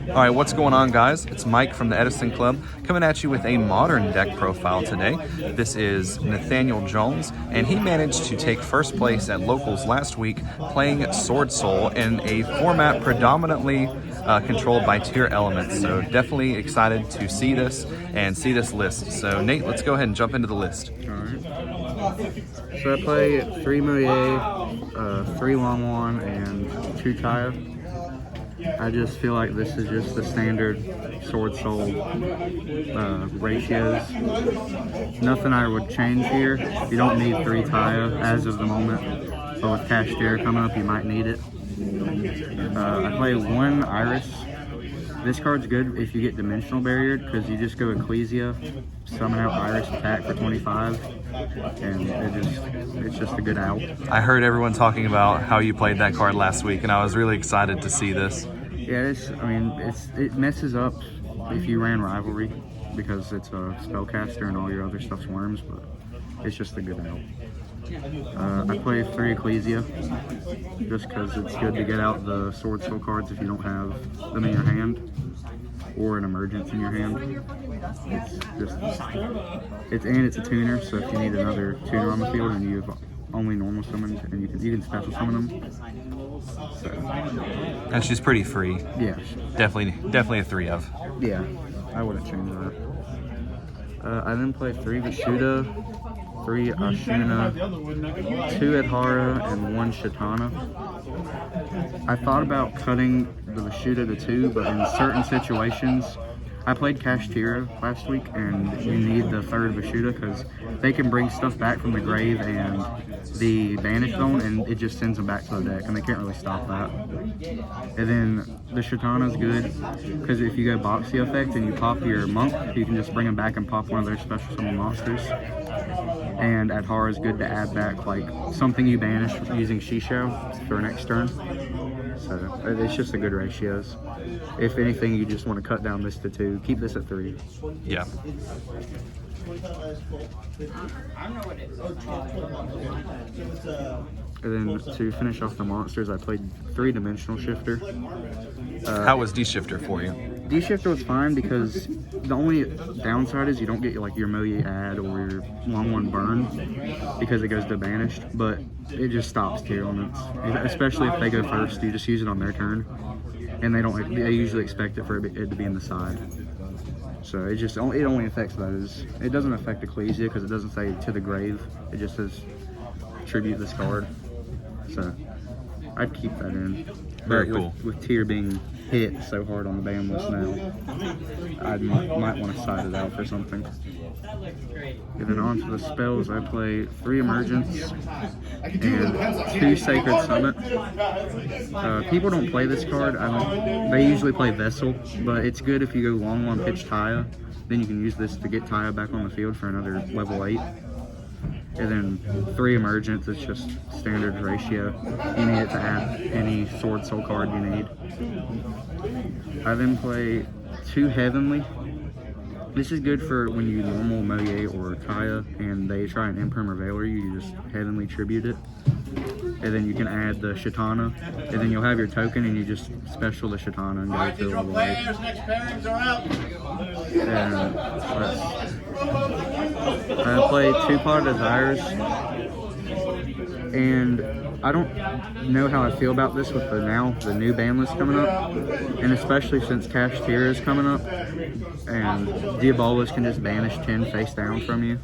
All right, what's going on, guys? It's Mike from the Edison Club coming at you with a modern deck profile today. This is Nathaniel Jones, and he managed to take first place at Locals last week playing Swordsoul in a format predominantly controlled by tier elements. So definitely excited to see this and see this list. So Nate, let's go ahead and jump into the list. All right. So I play 3 Moyer, 3 Longwan, and 2 Kaya. I just feel like this is just the standard Swordsoul ratios. Nothing I would change here. You don't need 3 Kaya as of the moment, but with Cash Tier coming up, you might need it. I play 1 Iris. This card's good if you get Dimensional Barriered, because you just go Ecclesia, summon out Iris, attack for 25, and it's just a good out. I heard everyone talking about how you played that card last week, and I was really excited to see this. Yeah, it messes up if you ran Rivalry, because it's a spellcaster and all your other stuff's worms, but it's just a good out. I play 3 Ecclesia, just because it's good to get out the Swordsoul cards if you don't have them in your hand, or an Emergence in your hand. It's a tuner, so if you need another tuner on the field and you've only normal summoned, and you can special summon them. So. And she's pretty free. Yeah. Definitely a 3 of. Yeah, I wouldn't change that. I then play 3 Vishuddha, 3 Ashuna, 2 Adhara, and 1 Shatana. I thought about cutting the Vishuddha to 2, but in certain situations, I played Kashtira last week, and you need the 3rd Vishuddha because they can bring stuff back from the grave and the Banish Zone, and it just sends them back to the deck, and they can't really stop that. And then the Shatana is good because if you go Boxy effect and you pop your Monk, you can just bring them back and pop one of their special summon monsters. And Adhara is good to add back like something you banish using Shisho for next turn. So it's just a good ratios. If anything, you just want to cut down this to 2. Keep this at 3. Yeah. And then to finish off the monsters, I played 3 Dimensional Shifter. How was D-Shifter for you? D-Shifter was fine because the only downside is you don't get like your Moye add or your long one burn because it goes to banished, but it just stops tier elements. Especially if they go first, you just use it on their turn, and they usually expect it for it to be in the side. So it only affects those. It doesn't affect Ecclesia because it doesn't say to the grave. It just says tribute this card. So I'd keep that in. Very cool. With tier being hit so hard on the ban list now, I might want to side it out for something. And then on to the spells, I play 3 Emergence and 2 Sacred Summit. People don't play this card. They usually play Vessel, but it's good if you go long one pitch Taya. Then you can use this to get Taya back on the field for another level 8. And then 3 Emergence, it's just standard ratio. You need it to add any Swordsoul card you need. I then play 2 Heavenly. This is good for when you normal Moye or Kaya and they try an Imperm or Veiler, you just Heavenly Tribute it. And then you can add the Shatana, and then you'll have your token and you just special the Shatana and go to level 8. And I play 2 Pot Desires, and I don't know how I feel about this with the new ban list coming up, and especially since Cash Tier is coming up, and Diabolus can just banish 10 face down from you,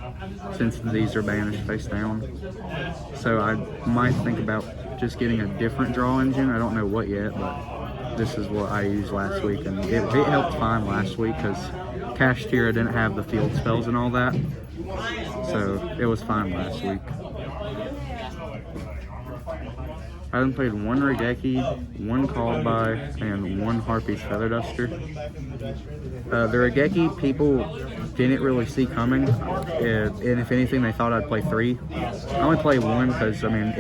since these are banished face down. So I might think about just getting a different draw engine. I don't know what yet, but this is what I used last week, and it helped fine last week because Cash Tier didn't have the field spells and all that, so it was fine last week. I then played 1 Regeki, 1 Called By, and 1 Harpy's Feather Duster. The Regeki people didn't really see coming, and if anything, they thought I'd play 3. I only play 1 because, I mean,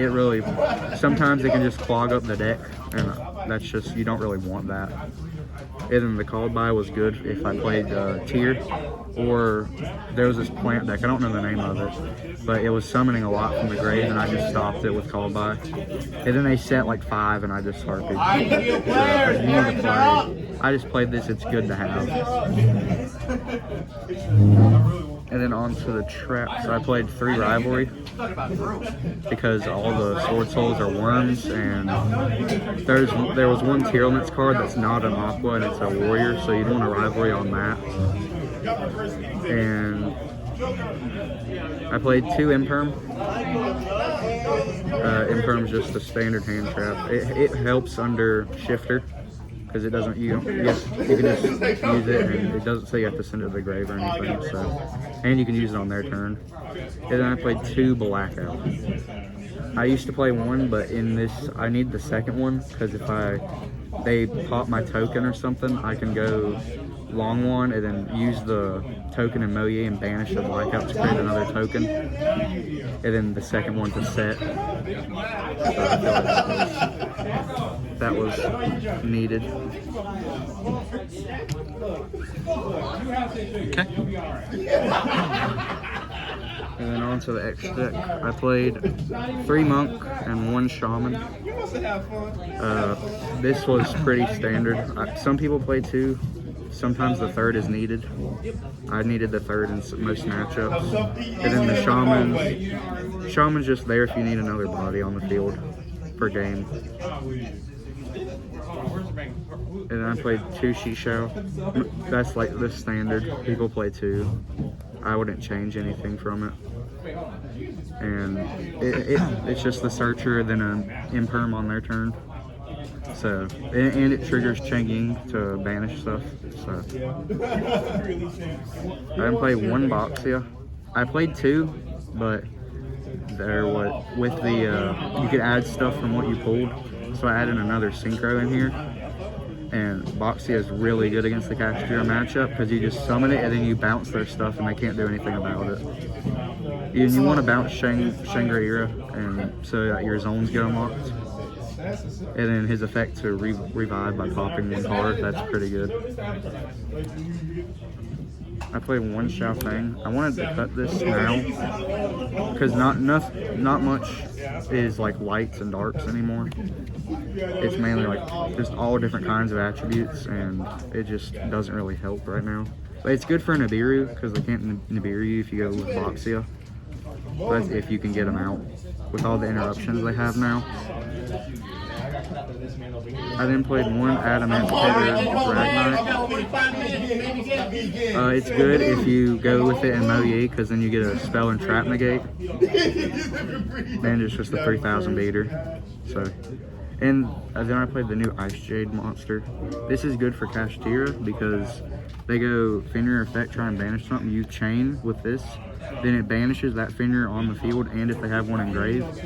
sometimes it can just clog up the deck, and that's just, you don't really want that. And then the Called By was good if I played Tier, or there was this plant deck, I don't know the name of it, but it was summoning a lot from the grave, and I just stopped it with Called By. And then they set like 5, and I just harpied. So you need to play I just played this, it's good to have. And then on to the traps. I played 3 Rivalry because all the Sword Souls are worms, and there was one tier limits card that's not an Aqua and it's a Warrior, so you'd want a Rivalry on that. And I played 2 Imperm. Imperm's just a standard hand trap. It helps under Shifter because it doesn't, you can just use it, and it doesn't say you have to send it to the grave or anything. So, and you can use it on their turn. And then I played 2 Blackout. I used to play 1, but in this I need the second one because if they pop my token or something, I can go long one and then use the token in Moye and banish the Blackout to create another token, and then the second one to set. So I feel like that was needed. Okay. And then on to the X deck. I played 3 Monk and 1 Shaman. This was pretty standard. Some people play 2. Sometimes the 3rd is needed. I needed the 3rd in most matchups. And then the Shaman's just there if you need another body on the field per game. And then I played 2 Shisho. That's like the standard. People play 2. I wouldn't change anything from it. And it's just the Searcher, then an Imperm on their turn. So, and it triggers Changing to banish stuff. So, I didn't play 1 Boxia. I played 2, but with the you could add stuff from what you pulled. So I added another Synchro in here. And Boxia is really good against the Kashtira matchup because you just summon it and then you bounce their stuff and they can't do anything about it. You want to bounce Shangri-Ira and so that your zones get unlocked. And then his effect to revive by popping 1 card, that's pretty good. I played 1 Xiao Feng. I wanted to cut this now because not much is like lights and darks anymore. It's mainly like just all different kinds of attributes, and it just doesn't really help right now. But it's good for Nibiru because they can't Nibiru you if you go with Boxia. But if you can get them out with all the interruptions they have now. I then played 1 Adamant Tether Dragnite. It's good if you go with it in Moye because then you get a spell and trap negate. And it's just a 3000 beater. So, and then I played the new Ice Jade monster. This is good for Kashtira because they go Fenrir effect, try and banish something. You chain with this. Then it banishes that Fenrir on the field, and if they have one engraved,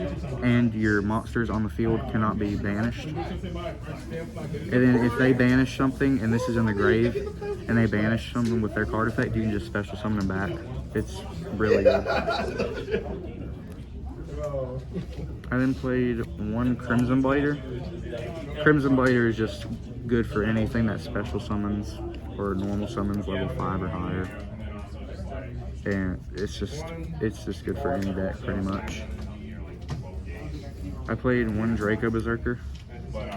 and your monsters on the field cannot be banished. And then if they banish something, and this is in the grave, and they banish something with their card effect, you can just special summon them back. It's really good. I then played 1 Crimson Blader. Crimson Blader is just good for anything that special summons or normal summons level 5 or higher. And it's just good for any deck pretty much. I played 1 Draco Berserker.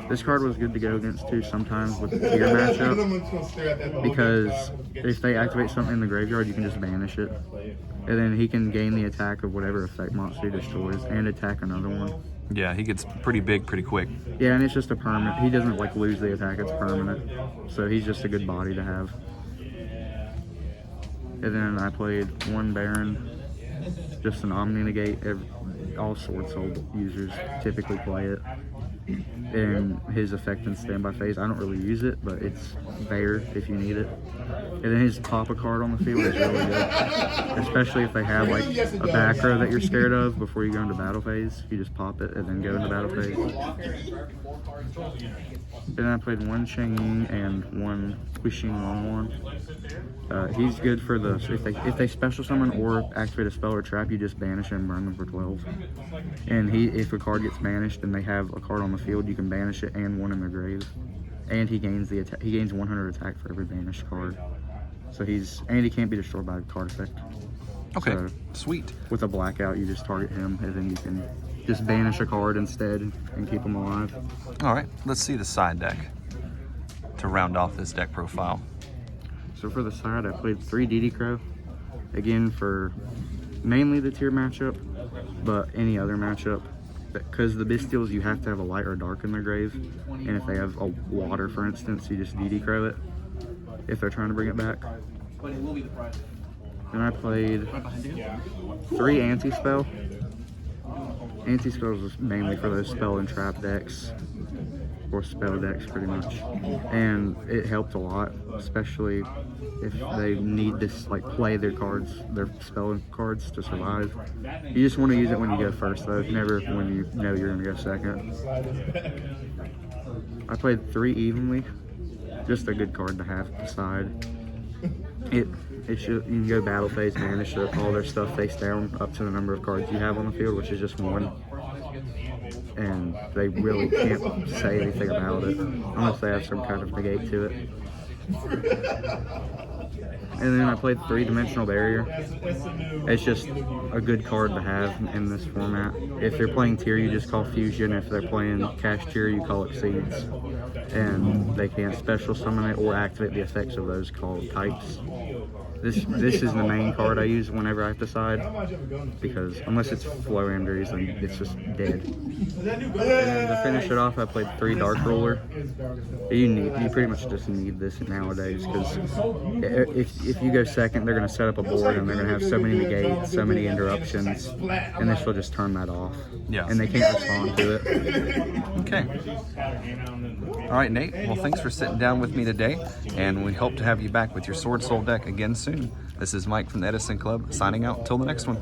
This card was good to go against too sometimes with the tier matchup because if they activate something in the graveyard, you can just banish it. And then he can gain the attack of whatever effect monster he destroys and attack another one. Yeah, he gets pretty big pretty quick. Yeah, and it's just a permanent. He doesn't like lose the attack, it's permanent. So he's just a good body to have. And then I played 1 Baron, just an Omni Negate. All Swordsoul users typically play it. And his effect in standby phase, I don't really use it, but it's there if you need it. And then his pop a card on the field is really good. Especially if they have like a back row that you're scared of before you go into battle phase. You just pop it and then go into battle phase. Then I played 1 Changing and 1 Huixing Longhorn. He's good for the if they special summon or activate a spell or trap, you just banish him and burn them for 12. And if a card gets banished and they have a card on the field, you can banish it and 1 in their grave. And he gains the attack. He gains 100 attack for every banished card. So he can't be destroyed by a card effect. Okay, so sweet. With a blackout, you just target him, and then you can just banish a card instead and keep him alive. All right, let's see the side deck. to round off this deck profile? So for the side, I played 3 DD Crow, again for mainly the tier matchup, but any other matchup. Because the Bystials, you have to have a light or dark in their grave, and if they have a water, for instance, you just DD Crow it if they're trying to bring it back. Then I played 3 Anti-Spell. Anti-Spells is mainly for those spell and trap decks, or spell decks pretty much, and it helped a lot, especially if they need to like play their cards, their spell cards to survive. You just want to use it when you go first though, never when you know you're going to go second. I played 3 Evenly, just a good card to have at the side. It should, you can go battle phase, banish all their stuff face down up to the number of cards you have on the field, which is just 1. And they really can't say anything about it unless they have some kind of negate to it. And then I played 3-Dimensional Barrier. It's just a good card to have in this format. If they're playing tier, you just call Fusion. If they're playing cash tier, you call Exceeds. And they can't special summon it or activate the effects of those called types. This is the main card I use whenever I have to side, because unless it's flow injuries, then it's just dead. And then to finish it off, I played 3 Dark Ruler. You pretty much just need this nowadays, because if you go second, they're going to set up a board and they're going to have so many negates, so many interruptions, and this will just turn that off. Yeah. And they can't respond to it. Okay. All right, Nate. Well, thanks for sitting down with me today, and we hope to have you back with your Swordsoul deck again soon. This is Mike from the Edison Club, signing out until the next one.